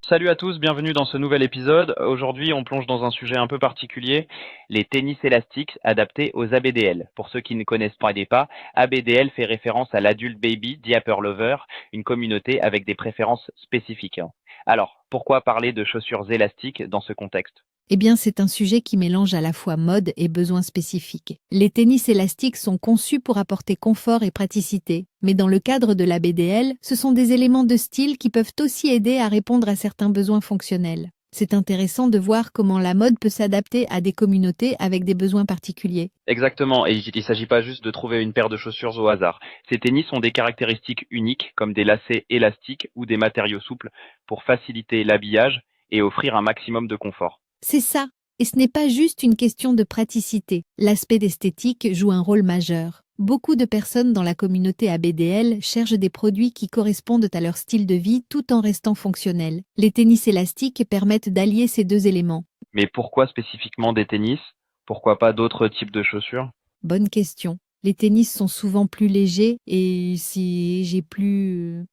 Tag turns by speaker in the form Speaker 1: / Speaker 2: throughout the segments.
Speaker 1: Salut à tous, bienvenue dans ce nouvel épisode. Aujourd'hui, on plonge dans un sujet un peu particulier, les tennis élastiques adaptés aux ABDL. Pour ceux qui ne connaissent pas, ABDL fait référence à l'Adult Baby Diaper Lover, une communauté avec des préférences spécifiques. Alors, pourquoi parler de chaussures élastiques dans ce contexte?
Speaker 2: Eh bien, c'est un sujet qui mélange à la fois mode et besoins spécifiques. Les tennis élastiques sont conçus pour apporter confort et praticité, mais dans le cadre de la BDL, ce sont des éléments de style qui peuvent aussi aider à répondre à certains besoins fonctionnels. C'est intéressant de voir comment la mode peut s'adapter à des communautés avec des besoins particuliers.
Speaker 1: Exactement, et il ne s'agit pas juste de trouver une paire de chaussures au hasard. Ces tennis ont des caractéristiques uniques, comme des lacets élastiques ou des matériaux souples, pour faciliter l'habillage et offrir un maximum de confort.
Speaker 2: C'est ça. Et ce n'est pas juste une question de praticité. L'aspect d'esthétique joue un rôle majeur. Beaucoup de personnes dans la communauté ABDL cherchent des produits qui correspondent à leur style de vie tout en restant fonctionnels. Les tennis élastiques permettent d'allier ces deux éléments.
Speaker 1: Mais pourquoi spécifiquement des tennis? Pourquoi pas d'autres types de chaussures?
Speaker 2: Bonne question. Les tennis sont souvent plus légers et si j'ai plus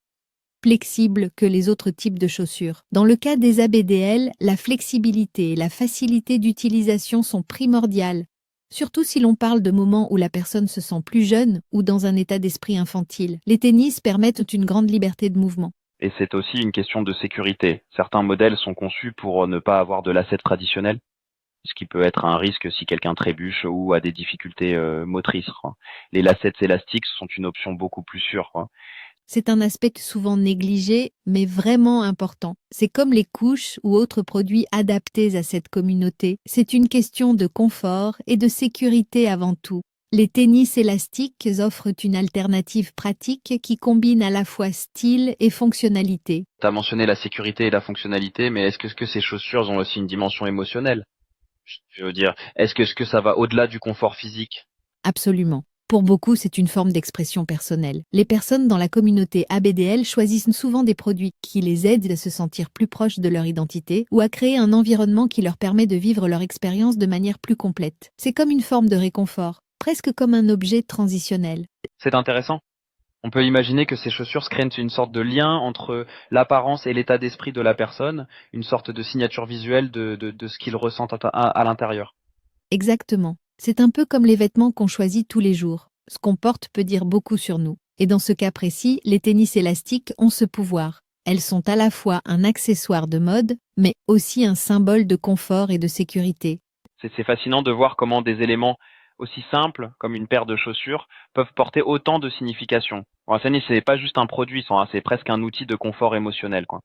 Speaker 2: flexibles que les autres types de chaussures. Dans le cas des ABDL, la flexibilité et la facilité d'utilisation sont primordiales, surtout si l'on parle de moments où la personne se sent plus jeune ou dans un état d'esprit infantile. Les tennis permettent une grande liberté de mouvement.
Speaker 1: Et c'est aussi une question de sécurité. Certains modèles sont conçus pour ne pas avoir de lacets traditionnels, ce qui peut être un risque si quelqu'un trébuche ou a des difficultés motrices, quoi. Les lacets élastiques sont une option beaucoup plus sûre, quoi.
Speaker 2: C'est un aspect souvent négligé, mais vraiment important. C'est comme les couches ou autres produits adaptés à cette communauté. C'est une question de confort et de sécurité avant tout. Les tennis élastiques offrent une alternative pratique qui combine à la fois style et fonctionnalité.
Speaker 1: Tu as mentionné la sécurité et la fonctionnalité, mais est-ce que ces chaussures ont aussi une dimension émotionnelle? Je veux dire, est-ce que ça va au-delà du confort physique?
Speaker 2: Absolument. Pour beaucoup, c'est une forme d'expression personnelle. Les personnes dans la communauté ABDL choisissent souvent des produits qui les aident à se sentir plus proches de leur identité ou à créer un environnement qui leur permet de vivre leur expérience de manière plus complète. C'est comme une forme de réconfort, presque comme un objet transitionnel.
Speaker 1: C'est intéressant. On peut imaginer que ces chaussures créent une sorte de lien entre l'apparence et l'état d'esprit de la personne, une sorte de signature visuelle de ce qu'il ressent à l'intérieur.
Speaker 2: Exactement. C'est un peu comme les vêtements qu'on choisit tous les jours. Ce qu'on porte peut dire beaucoup sur nous. Et dans ce cas précis, les tennis élastiques ont ce pouvoir. Elles sont à la fois un accessoire de mode, mais aussi un symbole de confort et de sécurité.
Speaker 1: C'est fascinant de voir comment des éléments aussi simples comme une paire de chaussures peuvent porter autant de signification. Bon, c'est pas juste un produit, c'est presque un outil de confort émotionnel, quoi.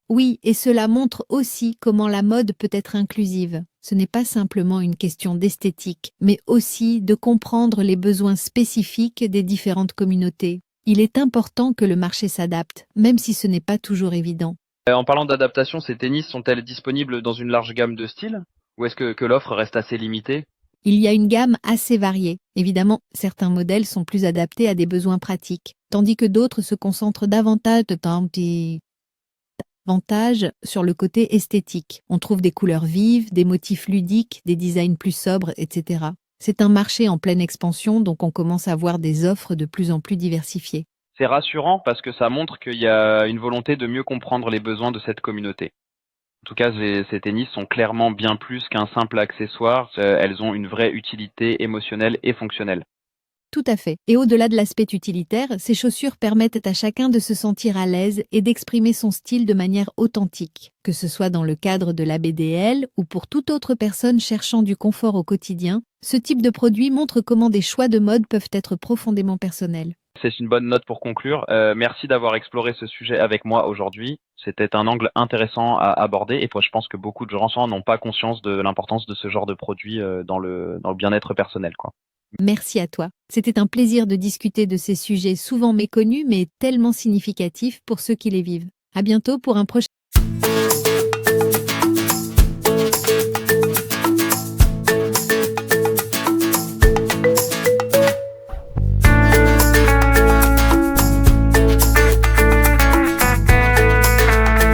Speaker 2: Oui, et cela montre aussi comment la mode peut être inclusive. Ce n'est pas simplement une question d'esthétique, mais aussi de comprendre les besoins spécifiques des différentes communautés. Il est important que le marché s'adapte, même si ce n'est pas toujours évident.
Speaker 1: En parlant d'adaptation, ces tennis sont-elles disponibles dans une large gamme de styles? Ou est-ce que l'offre reste assez limitée?
Speaker 2: Il y a une gamme assez variée. Évidemment, certains modèles sont plus adaptés à des besoins pratiques, tandis que d'autres se concentrent davantage sur le côté esthétique. On trouve des couleurs vives, des motifs ludiques, des designs plus sobres, etc. C'est un marché en pleine expansion, donc on commence à voir des offres de plus en plus diversifiées.
Speaker 1: C'est rassurant parce que ça montre qu'il y a une volonté de mieux comprendre les besoins de cette communauté. En tout cas, ces tennis sont clairement bien plus qu'un simple accessoire. Elles ont une vraie utilité émotionnelle et fonctionnelle.
Speaker 2: Tout à fait. Et au-delà de l'aspect utilitaire, ces chaussures permettent à chacun de se sentir à l'aise et d'exprimer son style de manière authentique, que ce soit dans le cadre de la BDL ou pour toute autre personne cherchant du confort au quotidien. Ce type de produit montre comment des choix de mode peuvent être profondément personnels.
Speaker 1: C'est une bonne note pour conclure. Merci d'avoir exploré ce sujet avec moi aujourd'hui. C'était un angle intéressant à aborder et je pense que beaucoup de gens n'ont pas conscience de l'importance de ce genre de produit dans le bien-être personnel, quoi.
Speaker 2: Merci à toi. C'était un plaisir de discuter de ces sujets souvent méconnus mais tellement significatifs pour ceux qui les vivent. À bientôt pour un prochain